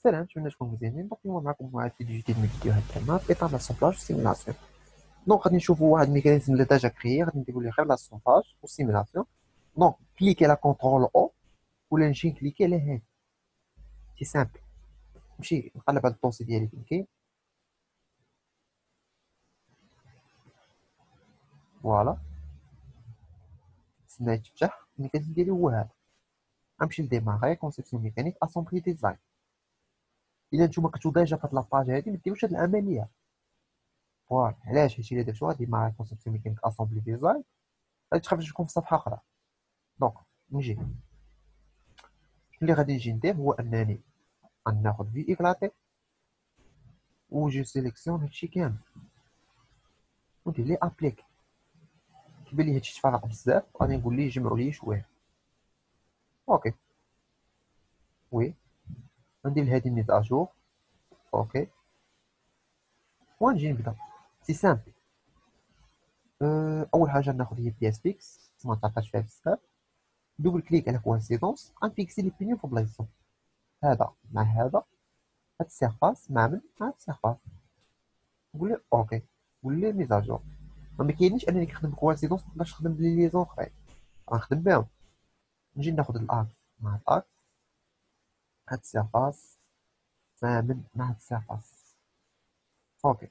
سلام، نتمنى تكونوا مزيانين. دونك اليوم معكم واحد فيديو جديد من الفيديوهات تاعنا في اطار لا سومبلاج سيميلاسيون. دونك غادي نشوفوا واحد الميكانيزم اللي ديجا كريي، غادي نديرو ليه غير لا سومبلاج والسيميلاسيون. دونك كليكي على كونترول او ولا نجي نكليكي على هاد، سي سامبل. نمشي نقلب على الدوسي ديالي فين كاين، فوالا. نتسنى يتفتح الميكانيزم ديالي هو هذا. غنمشي لديماغي كونسيبسيون ميكانيك اسومبلي ديزاين. الا نتوما كنتو ديجا في هاد لاباج هادي مديروش هاد العمليه، فوالا. علاش؟ حيت الا درتوها ديماغي كونسيبسيون ميكانيك اسومبلي ديزاين غادي تخرج لكم في صفحه اخرى. دونك نجي، شنو اللي غادي نجي ندير هو انني غناخد في اكلاتي وجي سيليكسيون هادشي كامل وندير لي ابليك. كيبان لي هادشي تفرق بزاف، غادي نقول ليه جمعوا لي شويه. اوكي، وي. ندير لهادي ميز اجور. اوكي، ونجي نبدا. سي سامبل. اول حاجه ناخد هي بياس فيكس ما تعطاش فيها بزاف. دوبل كليك على كوانسيدونس، غنفيكسي لي بينيون في بلايصهم. هذا مع هذا، هاد السيرفاس مع من مع هاد السيرفاس. نقول له اوكي، نقول له ميز اجور. ما كاينينش انني كنخدم بكوانسيدونس باش نخدم بلي ليزون اخرين، غنخدم بهم. نجي ناخد الاكس مع الاكس، هاد السيرفاس مع من مع هاد السيرفاس. اوكي،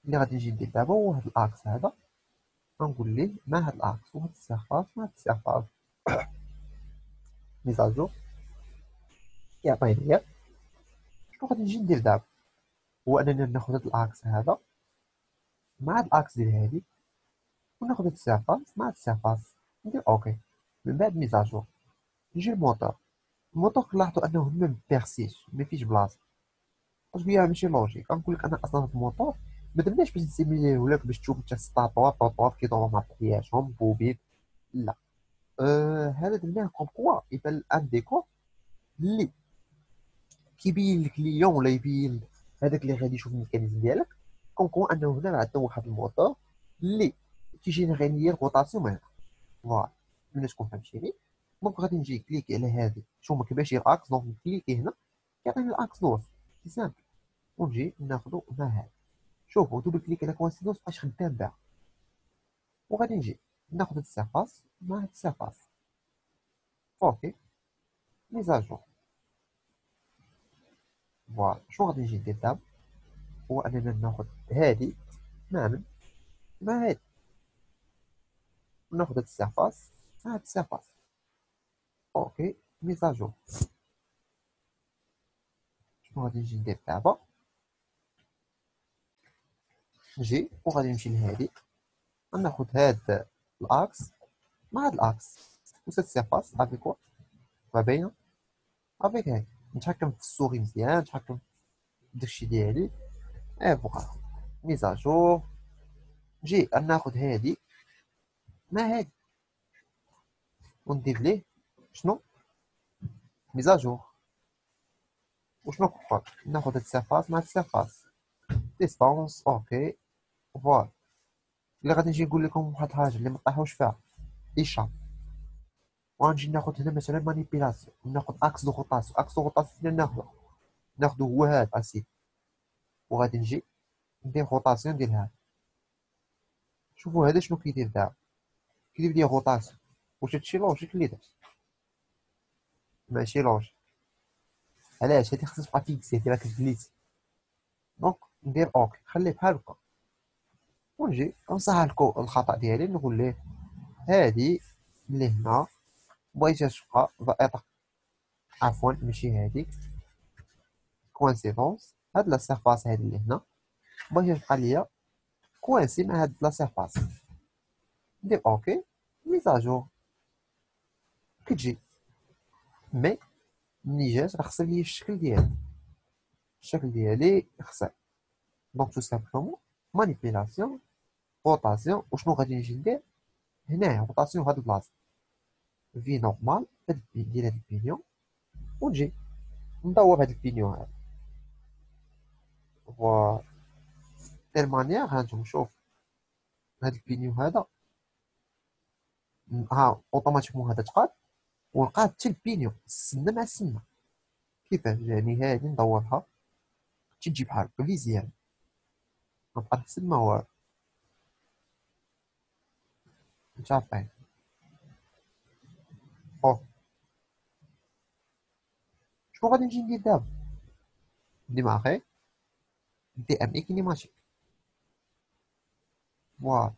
اللي غادي نجي ندير دابا هو هاد الاكس هذا، غنقول ليه مع هاد الاكس وهاد السيرفاس مع هاد السيرفاس. ميزاجور يعطيني ليا. شنو غادي نجي ندير دابا هو انني ناخد هاد الاكس هذا مع هاد الاكس ديال هادي، وناخد هاد السيرفاس مع هاد السيرفاس. ندير اوكي. من بعد ميزاجور نجي الموتور. الموتور كنلاحظوا انه ما مبيرسيش، ما فيش بلاصه. واش بيا ماشي لوجيك. غنقول لك انا اصلا هاد الموتور ما درناش باش نسيميليه لك باش تشوف انت ستاطوار طوطوار كيدوروا مع بعضياتهم بوبيل. لا، هذا درناه كوم كوا يبان ان ديكور اللي كيبين لك اليوم ولا يبين هذاك اللي غادي يشوف الميكانيزم ديالك. كوم كوا انه هنا عندنا واحد الموتور اللي كيجينيري ليا الروتاسيون من هنا. فوالا، الناس تكون فهمتيني. دونك غادي نجي كليكي على هذه، شوف ما كيبانش الاكس. دونك كليكي هنا كيعطيني الاكس نورث، سي سامبل. ونجي ناخذو مع هذا. شوفوا دوبل كليك على كوانسيدونس بقاش خدام بها. وغادي نجي ناخذ هاد السيرفاس مع هاد السيرفاس. اوكي، ميزاجور. فوالا، شنو غادي نجي ندير دابا هو اننا ناخذ هادي مع من مع هادي، وناخذ هاد السيرفاس مع هاد السيرفاس. اوكي، ميزاجور. شنو غادي نجي ندير دابا؟ نجي وغادي نمشي لهادي، غناخذ هاد الاكس مع هاد الاكس وساد السيرفاس افيك كوا ما باينه افيك هادي. نتحكم في السوري مزيان، نتحكم في داكشي ديالي. فوالا، ميزاجور. نجي ناخذ هادي مع هادي وندير ليه شنو ميزاجور. وشنو كفر ناخذ هاد السيرفاس مع هاد السيرفاس ديستونس. اوكي، فوالا. اللي غادي نجي نقول لكم واحد الحاجه اللي ما طيحوش فيها، ايشا. وغنجي ناخذ هنا مثلا مانيبيلاسيون، ناخذ اكس دو روتاسيون. اكس دو روتاسيون ناخذو هو هاد اسيد. وغادي نجي ندير روتاسيون ديال هاد. شوفوا هذا شنو كيدير دابا، كيدير ليا روتاسيون. واش هادشي لوجيك اللي درت؟ ماشي لوجيك. علاش؟ هادي خصها تبقى فيكسي ديرها كتجليس. دونك ندير اوكي، خليه بحال هكا. ونجي نصحح لكم الخطا ديالي، نقول ليه هادي اللي هنا بغيتها تبقى ضائطه. عفوا ماشي هاديك، كوانسيدونس. هاد لا سيرفاس هادي اللي هنا بغيتها تبقى ليا كوانسي مع هاد لا سيرفاس. ندير اوكي، ميزاجور. كتجي مي ملي جات راه خسر ليا الشكل ديالي. الشكل ديالي خسر. دونك تو سامبلومون مانيبيلاسيون، روتاسيون. وشنو غادي نجي ندير هنايا؟ روتاسيون في هاد البلاصه، في نورمال ديال هاد البينيون. ونجي ندور هاد البينيون هذا. فوالا، دير مانيير. هانتوما شوف هاد البينيون هذا، ها اوتوماتيكمون هذا تقاد، ونقاد حتى البينيون السنه مع السنه. كيفاش يعني؟ هادي ندورها، تجي بحال هكا فيزيان، نبقى نحسب ما هو مش عارفين. أوه، شنو غادي نجي ندير دابا؟ ديماغي دي ام اي كينيماتيك. فوالا،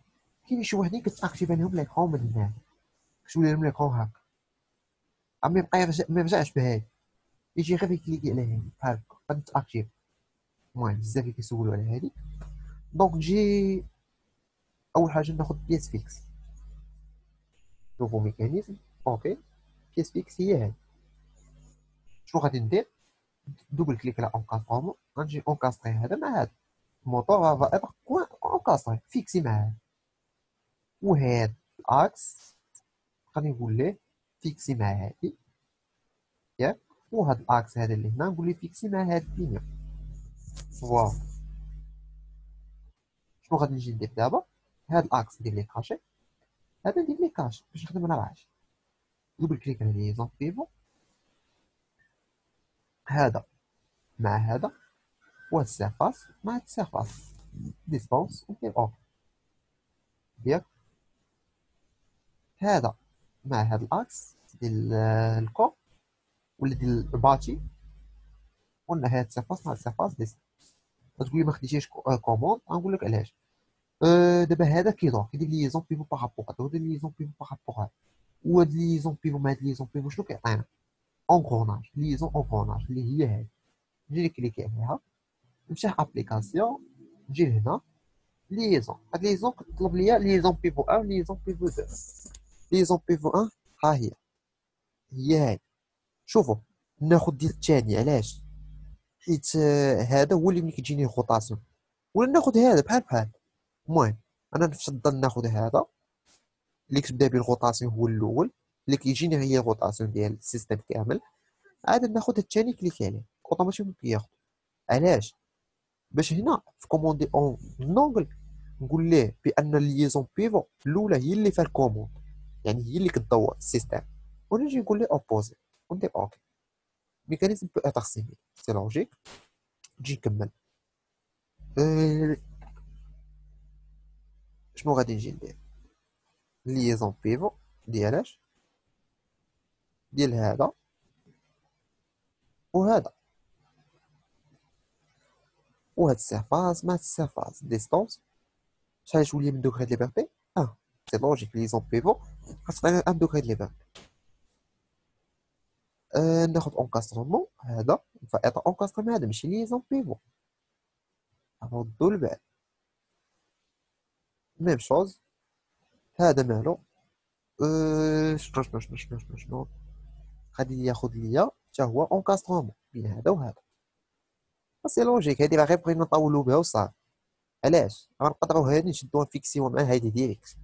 كاين شي وحدين كتاكتيفي لهم ليكرون من هنا، كتولي لهم ليكرون هكا، اما ما يرجعش بهادي، يجي غير يكليكي على هادي بحال هكا غادي تاكتيف. المهم بزاف كيسولوا على هادي. دونك نجي اول حاجه ناخذ بيس فيكس، نوفو ميكانيزم. اوكي، بيس فيكس هي هادي. شنو غادي ندير؟ دوبل كليك على اونكاسترومون، غنجي اونكاستري هذا مع هذا الموتور، فا اتر بوان اونكاستري فيكسي مع هذا، وهاد الاكس غادي نقول ليه فيكسي مع هادي، ياك، وهاد الاكس هذا اللي هنا نقول ليه فيكسي مع هاد الدنيا. فوالا، شنو غادي نجي ندير دابا؟ هاد الاكس ندير ليه كاشي، هذا ندير ليه كاشي باش نخدم على راسي. دوبل كليك على لي زون بيفو، هذا مع هذا، وهاد السيرفاس مع هاد السيرفاس، ديستونس وندير اوكي. ياك، هذا مع هاد الاكس ديال الكور ولا ديال الباتي، قلنا هاد السيرفاس مع السيرفاس ديستونس. تقولي ما خديتيش كوموند، غنقول لك علاش. دابا هذا كيدور كيدير ليزون بيفو بارابور هذا، ودير ليزون بيفو بارابور هذا، وهاد ليزون بيفو مع هاد ليزون بيفو شنو كيعطينا؟ اونغروناج، ليزون اونغروناج اللي هي هادي. نجي كليكي عليها، نمشي ابليكاسيون، نجي لهنا ليزون. هاد ليزون كتطلب ليا ليزون بيفو 1 ليزون بيفو 2. ليزون بيفو 1 ها هي هادي. شوفوا، ناخد ديال الثاني علاش؟ حيت هذا هو اللي ملي كتجيني الروتاسيون، ولا ناخد هذا بحال بحال. المهم انا نفضل ناخد هذا اللي كتبدا به الروتاسيون هو الاول، اللي كيجيني هي الروتاسيون ديال السيستم كامل. عاد ناخد الثاني كليك عليه اوتوماتيكمون كياخد. علاش؟ باش هنا في كوموندي اون نونغل نقول ليه بان الليزون بيفو الاولى هي اللي فيها الكوموند، يعني هي اللي كدور السيستم، ونجي نقول ليه اوبوزي وندير اوكي. ميكانيزم بو اتر سيمي، سي لوجيك. نجي نكمل. أه شنو غادي نجي ندير؟ ليزون بيفو ديالاش ديال هذا وهذا، وهاد السيرفاس مع السيرفاس ديستونس. شحال شويه من دوك هاد ليبرتي؟ سي لوجيك، ليزون بيفو خاصنا ان دوك هاد ليبرتي. ناخد اونكاسترومون هذا، فايطا اونكاسترومون هذا ماشي ليزون بيفو، ردو البال. ميم شوز، هذا مالو. شنو غادي ياخد ليا حتى هو اونكاسترومون بين هذا وهذا. سي لوجيك، هادي راه غير بغينا نطولو بها وصافي. علاش؟ غنقطعو هادي نشدوها فيكسيو مع هادي ديريكت،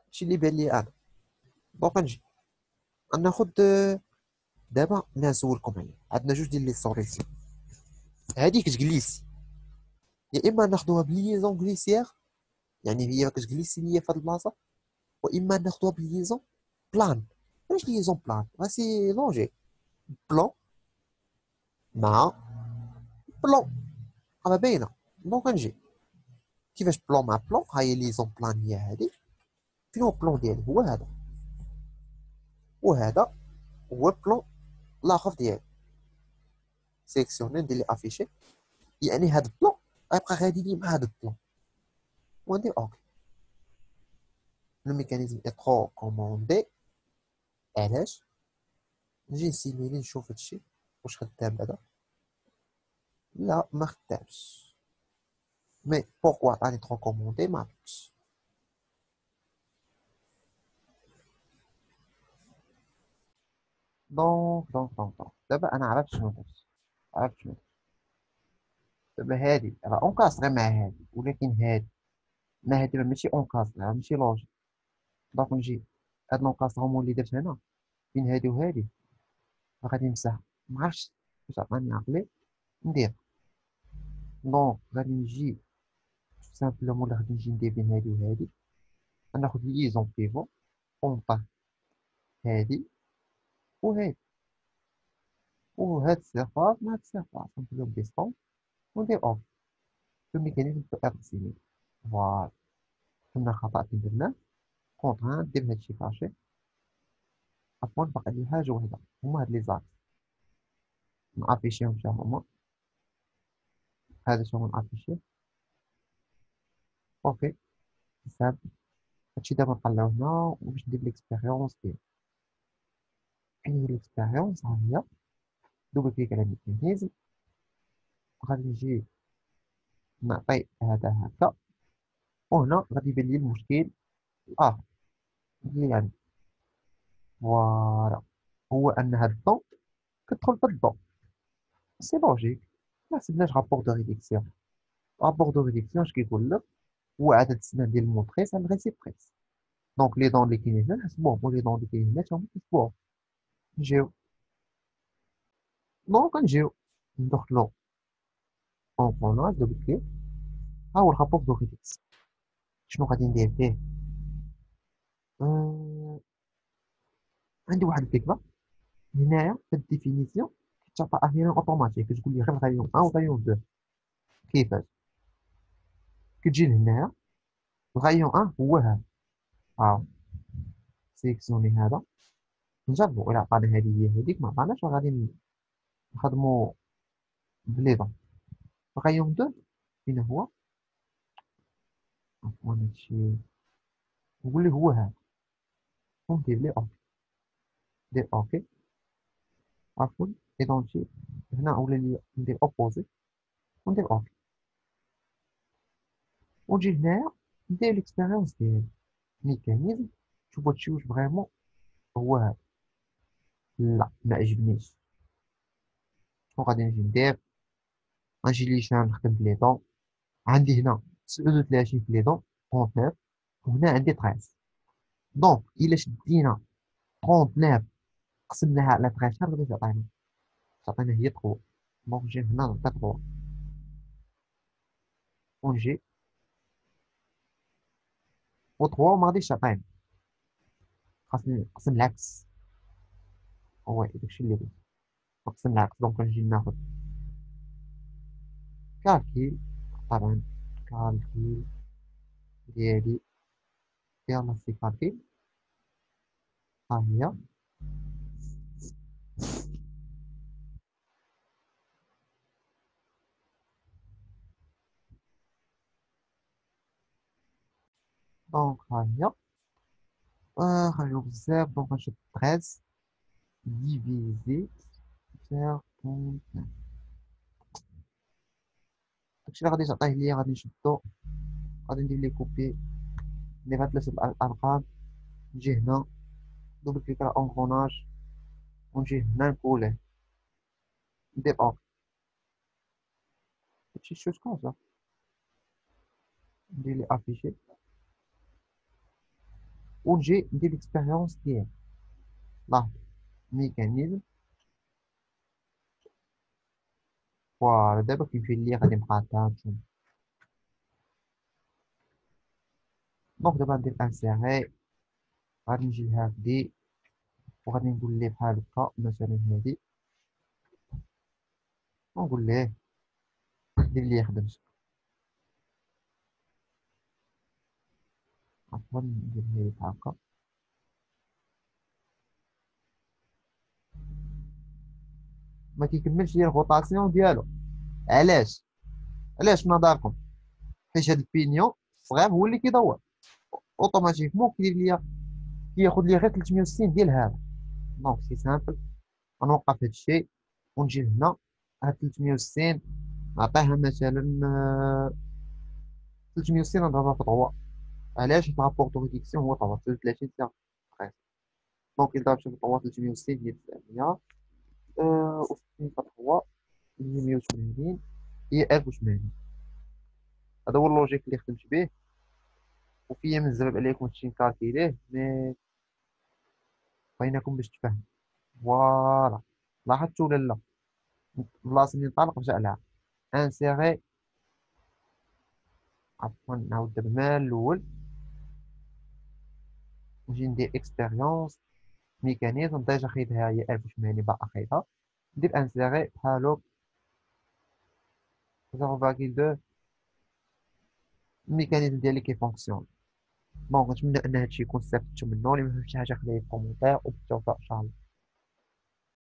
هادشي اللي بان لي انا. دونك نجي غناخد دابا نسولكم عليه. عندنا جوج ديال لي سوليسيون، هادي كتجليسي، يا اما ناخدوها بليزون غليسيير، يعني هي كتجليسي ليا في هاد البلاصه، واما ناخدوها بليزون بلان. علاش ليزون بلان؟ سي لوجيك، بلون مع بلون راه باينه. دونك نجي كيفاش بلون مع بلون، ها هي ليزون بلان هي هادي. فين هو البلون ديالي؟ هو هذا، وهذا هو البلون الاخر ديالي. سيليكسيوني ندير لي افيشي، يعني هاد البلون غيبقى غادي لي مع هاد البلون، وندير اوكي. لو ميكانيزم اي ترو كوموندي. علاش؟ نجي نسيميلي نشوف هادشي واش خدام بعدا. لا ما خدامش، مي بوركوا راني ترو كوموندي ما عرفتش. دونك دابا انا عرفت شنو درت. عرفت شنو درت. دابا هادي راه اونكاستري مع هادي، ولكن هادي مع هادي راه ماشي اونكاستري، راه ماشي لوجيك. دونك نجي هاد لونكاسترومون اللي درت هنا بين هادي وهادي غادي نمسح. معرفتش واش عطاني عقلي ندير. دونك غادي نجي سامبلومون، غادي نجي ندير بين هادي وهادي، غناخد ليزون بيفو ونطيح هادي وهادي. وهاد الصفات مع هاد الصفات نخليهم ديستون وندير اوف. شو الميكانيزم دو ارسيني. فوالا. قلنا خطأ كي درناه كونتران دير هادشي كاشي. عفوا باقي لي حاجة وحدة هما هاد لي زاكس نافيشيهم حتى هما. هذا شنو نافيشيه. اوكي سامبل. هادشي دابا نطلعو هنا وباش ندير ليكسبيريونس ديالي. فين هي ليكسبيريونس؟ ها هي. دوبل كليك على الميكانيزم غادي نجي نعطي هذا هكا وهنا غادي يبان لي المشكل الآخر اللي يعني فوالا هو أن هاد الضو كتدخل في الضو. سي لوجيك. ما حسبناش رابور دو ريدكسيون. رابور دو ريدكسيون اش كيقول لك؟ هو عدد السنان ديال الموتريس على الريسيبتريس. دونك لي دون اللي كاينين هنا نحسبوهم ولي دون اللي كاينين هنا تاهما نحسبوهم. نجيو دونك نجيو ندخلو كونبونات دوبل كليك. ها هو الرابور دو ريدكسيون. شنو غادي ندير فيه؟ آه... عندي واحد الفكرة. هنايا في الديفينيسيون كتعطى احيانا اوتوماتيك كتقول لي غير غيون 1 وغيون 2. كيفاش؟ كتجي لهنايا الغيون 1 هو هذا. ها سيليكسيوني هذا نجربو الى عطانا هذه هي هذيك ما عطاناش غادي نخدمو بلي دون. الغيون 2 فين هو؟ عفوا هادشي نقول ليه هو هذا وندير ليه اوكي. ندير اوكي. عفوا ايدونتي هنا ولا لي ندير اوبوزي وندير اوكي ونجي هنايا ندير ليكسبيريونس ديالي ميكانيزم. شوف هادشي واش فريمون هو هذا. لا ما عجبنيش. شنو غادي نجي ندير؟ غنجي ليشان نخدم بلي دون. عندي هنا 37 في لي دون 39 وهنا عندي 13. دونك الا شدينا 39 قسمناها على 13 غادي تعطينا هي 3. دونك نجي هنا نعطي 3 ونجي و 3 ما غاديش تعطيني. خاصني نقسم العكس. هو داكشي اللي بغيت نقسم العكس. دونك نجي ناخد كالكيل. طبعا كالكيل ديالي يلا سي كالكيل. ها هي دونك ها هي. خرجوا بزاف دونك غنشد 13 ديفيزي فيغ 39. داكشي اللي غادي تعطيه ليا غادي نشدو. غادي ندير لي كوبي ندير هاد 3 الارقام. نجي هنا دوبل كليك على اونغوناج ونجي هنا نكوليه ندير اوك. هادشي شوت كازا ندير لي افيشي ونجي ندير ليكسبيريونس ديالي. لاحظ ميكانيزم. فوالا دابا كيمشي ليا غادي نبقى هانتوما. دونك دابا ندير انسيغي. غادي نجي لهادي وغادي نقول ليه بحال هكا مثلا هادي ونقول ليه دير لي خدمت. عفوا ندير ليه بحال هكا. ما كيكملش ليا الغوطاسيون ديالو. علاش؟ علاش في نظركم؟ حيت هاد البينيون الصغير هو اللي كيدور اوتوماتيكمون كيدير ليا كياخد ليا غير 360 ديال هذا. دونك سي سامبل غنوقف هاد الشيء ونجي لهنا. هاد 360 نعطيها مثلا 360 نضربها في 3. علاش؟ حيت لابور دو ريدكسيون هو 33 ساعة. دونك إلا ضربتو في 3 360 هي 900 و 60 في 3 هي 180 هي 1080. هذا هو اللوجيك اللي خدمت به وفيا من الزباب عليكم هادشي نكالكيليه مي بغيناكم باش تفهموا. فوالا لاحظتوا ولا لا؟ بلاصه اللي نطلق رجع لها انسيغي. عفوا نعاود دابا من الاول نجي ندير اكسبيريونس ميكانيزم ديجا خايبها هي 1080 باقا خايبها. دير انسيغي بحالو 0.2. الميكانيزم ديالي كيفونكسيون. بون، كنتمنى ان هادشي يكون استفدتو منه. اللي ما فهمتش شي حاجه خليه في الكومونتير، وبالتوفيق ان شاء الله.